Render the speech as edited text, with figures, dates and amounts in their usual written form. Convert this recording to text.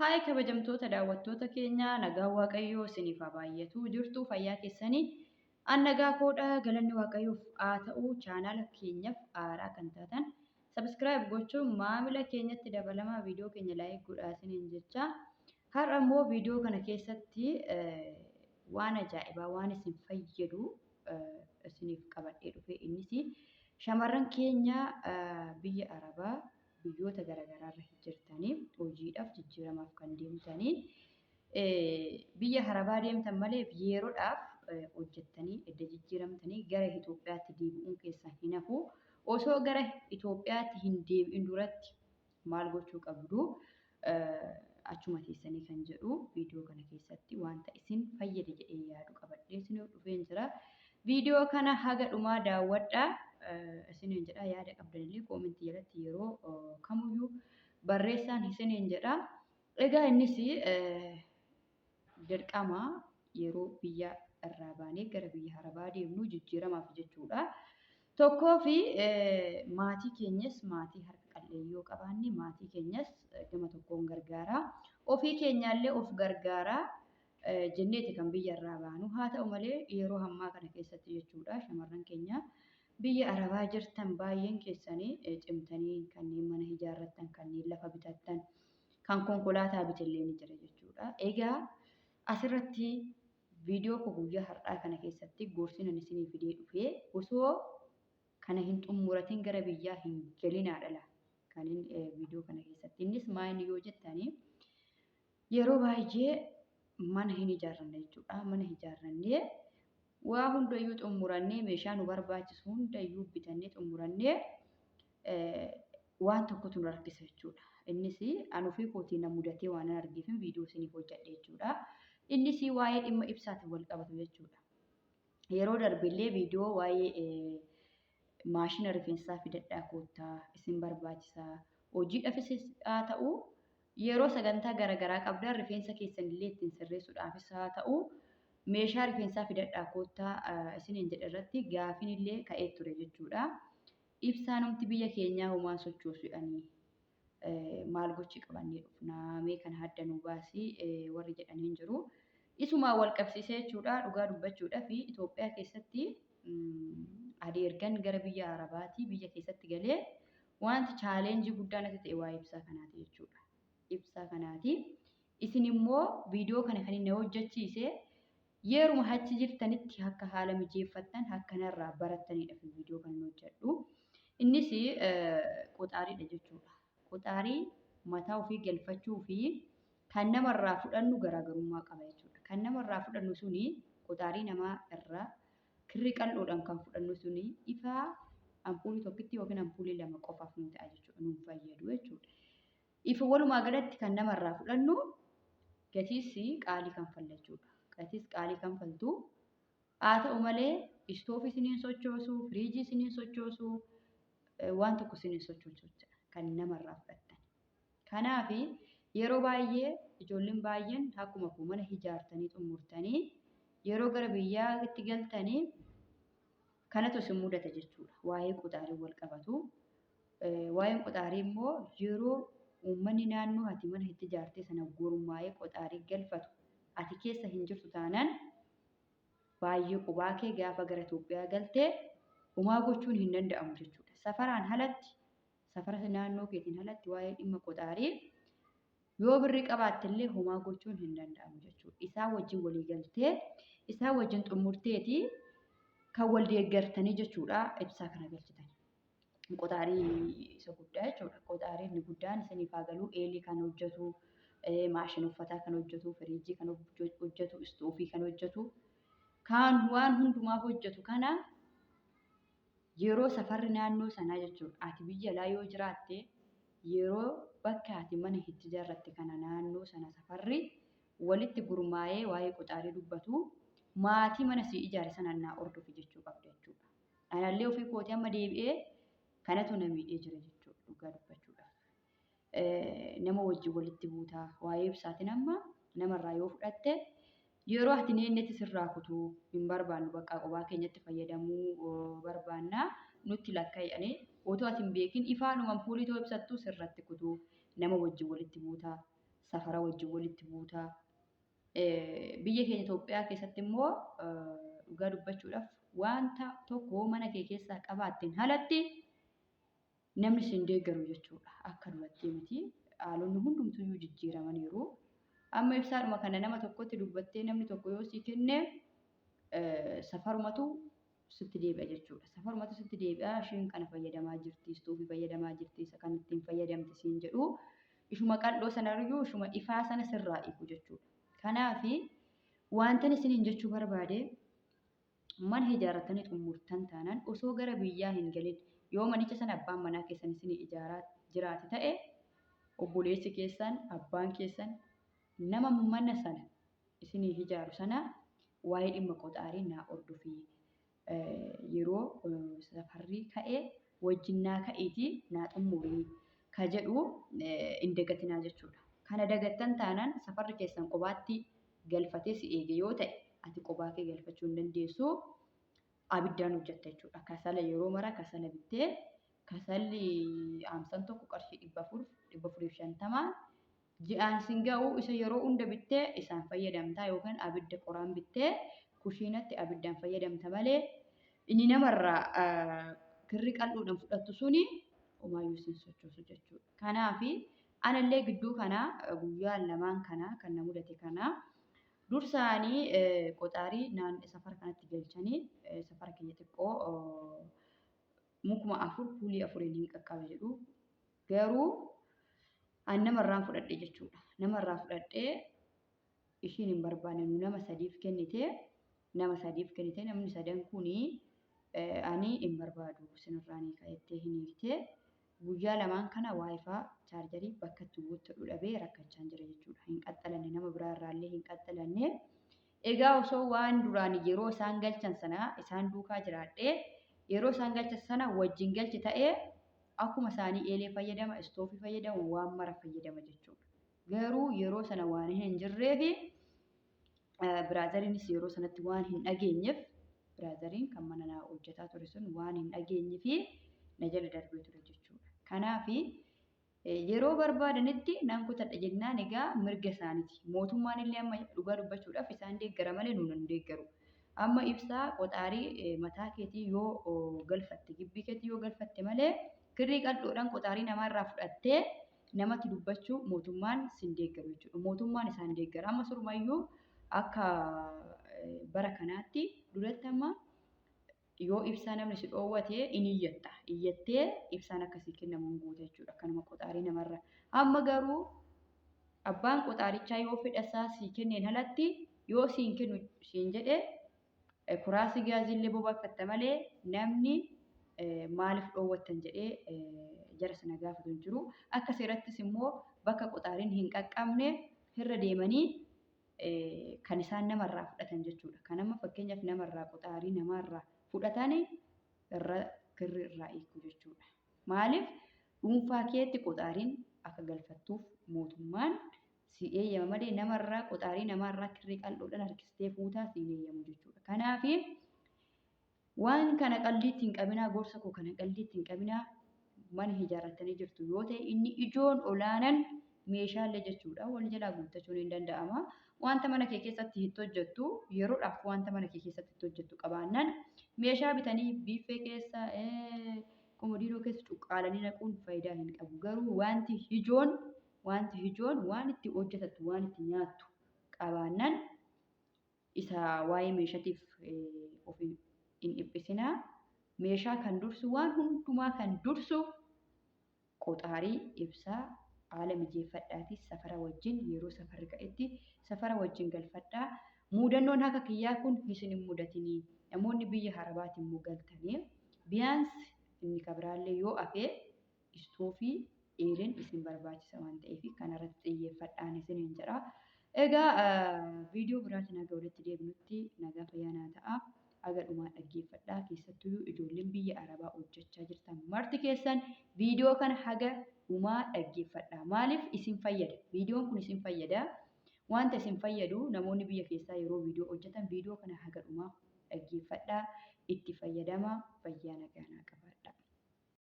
Haay kabajamtoota daawwattoota keenya nagaa waaqayyoo isiniif haa baay'atu jirtu fayyaa keessanii an nagaa koodha galanni waaqayyoof haa ta'u chaanaala keenyaaf haaraa kan taatan sabskiraayib gochuun maamila keenyatti dabalamaa viidiyoo keenya laayik godhaa isiniin jecha har'a immoo viidiyoo kana keessatti waan ajaa'ibaa waan isin fayyadu isiniif qabadhee dhufe innis shamarran keenya biyya Arabaa biyyoota garaagaraarra jirtanii hojiidhaaf jijjiiramaaf kan deemtanii biyya Arabaa deemtan malee yeroodhaaf hojjettanii edda jijjiiramtanii gara Itoophiyaatti deebi'uun keessan hin hafu osoo gara Itoophiyaatti hin deebi'in duratti maal gochuu qabdu achuma teessanii kan jedhu viidiyoo kana keessatti wanta isin fayyada jedhee yaadu qabadhee isin dhufeen jira. Viidiyoo kana haga dhumaa daawwadhaa. Isiniin jedha yaada qabdanillee koomentii jalatti yeroo kamuyyuu barreessaan isiniin jedha. Egaa innis dirqama yeroo biyya irraa baanee gara biyya Arabaa deemnu jijjiiramaaf jechuudha. Tokkoo fi maatii keenyas maatii harka qalleeyyii qabaanne maatii keenyas gama tokkoon gargaara. Ofii keenyaallee of gargaara jenneeti kan biyya irraa baanu. Haa ta'u malee yeroo ammaa kana keessatti jechuudha shamarran keenya biyya Arabaa jirtan baay'een keessanii cimtanii kanneen mana ijaarrattan kanneen lafa bitattan kan konkolaataa bitillee ni jira jechuudha. Egaa asirratti viidiyoo koo guyyaa har'aa kana keessatti gorsinan isinii fidee dhufee osoo kana hin xumuratiin gara biyyaa hin galinaadha kan viidiyoo kana keessatti innis maayini yoo jettanii yeroo baay'ee mana hin ijaarranne jechuudha. Mana ijaarrannee waa hundayyuu xumurannee meeshaa nu barbaachisu hundayyuu bitannee xumurannee waan tokkotu nu rakkisa jechuudha. Innis anuu fi kootiin na mudatee waan argeef viidiyoo isiniif hojjedhe jechuudha. Innis waa'ee dhimma ibsaatiin wal qabatu jechuudha. Yeroo darbillee viidiyoo waa'ee maashina rifeensaa fidadhaa koottaa isin barbaachisaa hojiidhaafis haa ta'u yeroo sagantaa garaagaraa qabdan rifeensa keessanillee ittiin sirreessuudhaafis haa ta'u meeshaa rifeensaa fidadhaa koottaa isiniin jedhe irratti gaafiinillee ka'ee ture jechuudha. Ibsaan humti biyya keenyaa homaan sochoosuudhaanii maal gochii qabannee dhufnaa mee kana adda nu baasii warri jedhanii jiru. Isumaan wal qabsiisee jechuudha dhugaa dubbachuudhaa fi Itoophiyaa keessatti adeergan gara biyya Arabaatii biyya keessatti galee wanti chaaleenjii guddaan akka ta'e waa'ee ibsaa kanaati jechuudha. Ibsaa kanaati. Isin immoo viidiyoo kana kan inni hojjechiise yeruma achi jirtanitti akka haala mijeeffattan akka narraa barattanidha viidiyoo kan hojjedhu. Innis qoxaariidha jechuudha. Qoxaarii mataa ofii galfachuu fi kan namarraa fudhannu garaagarummaa qaba jechuudha. Kan namarraa fudhannu suni qoxaarii namaa irraa kirrii qal'oodhaan kan fudhannu suni ifaa ampuulii tokkitti yookiin ampuulii lama qofaaf nu ta'a jechuudha. Nu fayyadu jechuudha. Ifa walumaa galatti kan namarraa fudhannu gatiis qaalii kan fallachuudha. Gatiis qaalii kan faltu haa ta'u malee istoofii isiniin sochoosu, firiijii isiniin sochoosu, waan tokko isiniin sochoosu kan namarraa fudhattan. Kanaaf yeroo baay'ee ijoolleen baay'een akkuma mana ijaartanii xumurtanii yeroo gara biyyaatti galtanii kanatu isin mudata jechuudha. Waa'ee qoxaarii wal qabatu. Waa'een qoxaarii immoo yeroo uummanni naannoo ati mana itti ijaartee sana gurmaa'ee qoxaarii galfatu ati keessa hin jirtu taanaan baay'ee qubaa kee gaafa gara Itoophiyaa galtee homaa gochuun hin danda'amu jechuudha. Safaraan alatti safara naannoo keetiin alatti waa'ee dhimma qoxaarii yoo birrii qabaattillee homaa gochuun hin danda'amu jechuudha. Isaan wajjin walii galtee isaan wajjin xumurteeti kan wal deeggartanii jechuudha ibsaa kana galchitan. Qoxaarii isa guddaa jechuudha. Qoxaarii inni guddaan isiniif haa galu eelii kan hojjetu, maashina uffataa kan hojjetu, firiijii kan hojjetu, istoofii kan hojjetu, kan waan hundumaaf hojjetu kana yeroo safarri naannoo sanaa jechuudha. Ati biyya alaa yoo jiraatte yeroo bakka ati mana itti ijaarratte kana naannoo sana safarri walitti gurmaa'ee waa'ee qoxaarii dubbatu maatii mana si ijaare sanaan naa hordofi jechuu qabda jechuudha. Anallee ofii kootii amma deebi'ee kanatu na miidhee jira jechuudha dhugaa dubbachuudhaaf. Nama wajjin walitti buutaa waa'ee ibsaatiin amma namarraa yoo fudhatte yeroo ati neennetti sirraa kutuu hin barbaannu bakka qophaa keenyatti fayyadamuu barbaannaa nutti lakkaa'anii otoo ati hin beekin ifaanuma ampuulii ta'uu ibsattuu sirratti kutuu nama wajjin walitti buutaa safara wajjin walitti buutaa. Biyya keenya Itoophiyaa keessatti immoo dhugaa dubbachuudhaaf wanta tokko mana kee keessaa qabaatteen alatti namni sin deeggaru jechuudha. Akka duratti miti haalonni hundumtuyyuu jijjiiramaniiru. Amma ibsaadhuma kana nama tokkotti dubbattee namni tokko yoo sii kenne safarumatu sitti deebi'a jechuudha. Safarumatu sitti deebi'a isheen kana fayyadamaa jirti, istoofii fayyadamaa jirti, isa kan ittiin fayyadamti siin jedhu ishuma qal'oo sanarrayyuu ishuma ifaa sana sirraa hiiku jechuudha. Kanaafi wantan isiniin jechuu barbaade mana ijaarratanii xumurtan taanaan osoo gara biyyaa hin galin yoo manicha sana abbaan manaa keessan isinii ijaaraa jiraate ta'e obboleessi keessan abbaan keessan nama mana sana isinii ijaaru sana waa'ee dhimma qoxaarii naa hordofii yeroo safarrii ka'ee wajjinnaa ka'eetii naa xumurii ka jedhu hin dagatinaa jechuudha. Kana dagattan taanaan safarri keessan qobaatti galfatee si eege yoo ta'e ati qobaa kee galfachuu hin dandeessu abiddaan hojjetta jechuudha. Kasala yeroo mara kasala bittee kasalli amsan tokko qarshii 450 ji'aan sin ga'u isa yeroo hunda bittee isaan fayyadamtaa yookaan abidda qoraan bittee kushiinatti abiddaan fayyadamta malee inni namarraa kirri qal'uudhaan fudhattu suni homaayyuu sin sochoosu jechuudha. Kanaafi anallee gidduu kana guyyaa lamaan kana kan na mudate kana dursaanii qoxaarii safara kanatti galchanii safara keenya xiqqoo mukuma 4 puulii 4 hin qaqqabe jedhu garuu an namarraan fudhadhe jechuudha. Namarraa fudhadhee ishiin hin barbaanne nama sadiif kennite namni sadan kunii ani hin barbaadu sinirraanii ka'ettee hin hiiktee guyyaa lamaan kana waayifaa chaarjarii bakka itti guuttadhu dhabee rakkachaa jira jechuudha. Hin qaxxalanne nama biraa irraallee hin qaxxalanne. Egaa osoo waan duraan yeroo isaan galchan sana isaan duukaa jiraadhee yeroo isaan galchan sana wajjin galchi ta'ee akkuma isaanii eelee fayyadama, istoofii fayyadama, waan mara fayyadama jechuudha. Garuu yeroo sana waan hin jirreefi biraazariinis yeroo sanatti waan hin dhageenyeef biraazariin kan mana naa hojjetaa ture sun waan hin dhageenyeefi na jala darbee ture jechuudha. Kanaafi yeroo barbaadanitti nan kutadha jennaan egaa mirga isaaniiti. Mootummaan illee amma dhugaa dubbachuudhaaf isaan deeggara malee nuun hin deeggaru. Amma ibsaa qoxaarii mataa keetii yoo galfatte gibbii keetii yoo galfatte malee kirrii qal'oodhaan qoxaarii namaarraa fudhattee namatti dubbachuu mootummaan sin deeggaru jechuudha. Mootummaan isaan deeggara. Amma surumayyuu akka bara kanaatti duratti amma yoo ibsaa namni si dhoowwatee in iyyatta. Iyyattee ibsaan akkasii kennamuun guuta jechuudha. Akkanuma qoxaarii namarra. Amma garuu abbaan qoxaarichaa yoo fedhasaa si kenneen alatti yoo siin kennu siin jedhee kuraasii gaazillee bobaafatta malee namni maaliif dhoowwattan jedhee jara sana gaafatu hin jiru. Akka seerattis immoo bakka qoxaariin hin qaqqabne irra deemanii kan isaan namarraa fudhatan jechuudha. Kan amma fakkeenyaaf namarraa qoxaarii namarraa fudhatan kirri irraa hiiku jechuudha. Maaliif dhuunfaa keetti qoxaariin akka galfattuuf mootummaan si eeyyama malee namarraa qoxaarii namarraa kirrii qal'oodhaan harkistee fuutaa si eeyyamu jechuudha. Kanaafi waan kana qalliitti hin qabinaa gorsa koo kana qalliitti hin qabinaa mana ijaarrattanii jirtu yoo ta'e inni ijoon olaanan meeshaalee jechuudha. Wal jalaa guuttachuun hin danda'ama. Wanta mana kee keessatti itti hojjettu yeroodhaaf wanta mana kee keessatti itti hojjettu qabaannaan meeshaa bitanii biiffee keessa komodiinoo keessa cuqqaalanii naquun faayidaa hin qabu. Garuu wanti ijoon waan itti hojjetattu waan itti nyaattu qabaannaan isa waa'ee meeshaatiif ofii hin dhiphisinaa. Meeshaa kan dursu waan hundumaa kan dursu qoxaarii ibsaa haala mijeeffadhaatii safara wajjin yeroo safarri ka'etti safara wajjin galfadhaa. Muudannoon akka kiyyaa kun isin hin mudatinii. Namoonni biyya harabaatiin immoo galtanii biyaansi inni kabiraallee yoo hafee istoofii eeleen isin barbaachisa waan ta'eef kanarratti xiyyeeffadhaan isin hin jedha. Egaa viidiyoo biraatiin haga walitti deebinutti nagaa fayyaanaa ta'a. Aga dhumaa dhaggeeffadhaa. Keessattuu ijoolleen biyya arabaa hojjechaa jirtan marti keessan viidiyoo kana haga dhumaa dhaggeeffadhaa. Maaliif isin fayyada? Viidiyoon kun isin fayyada. Wanta isin fayyadu namoonni biyya keessaa yeroo viidiyoo hojjetan viidiyoo kana haga dhumaa dhaggeeffadhaa. Itti fayyadamaa. Fayyaa nagaa naa qaba.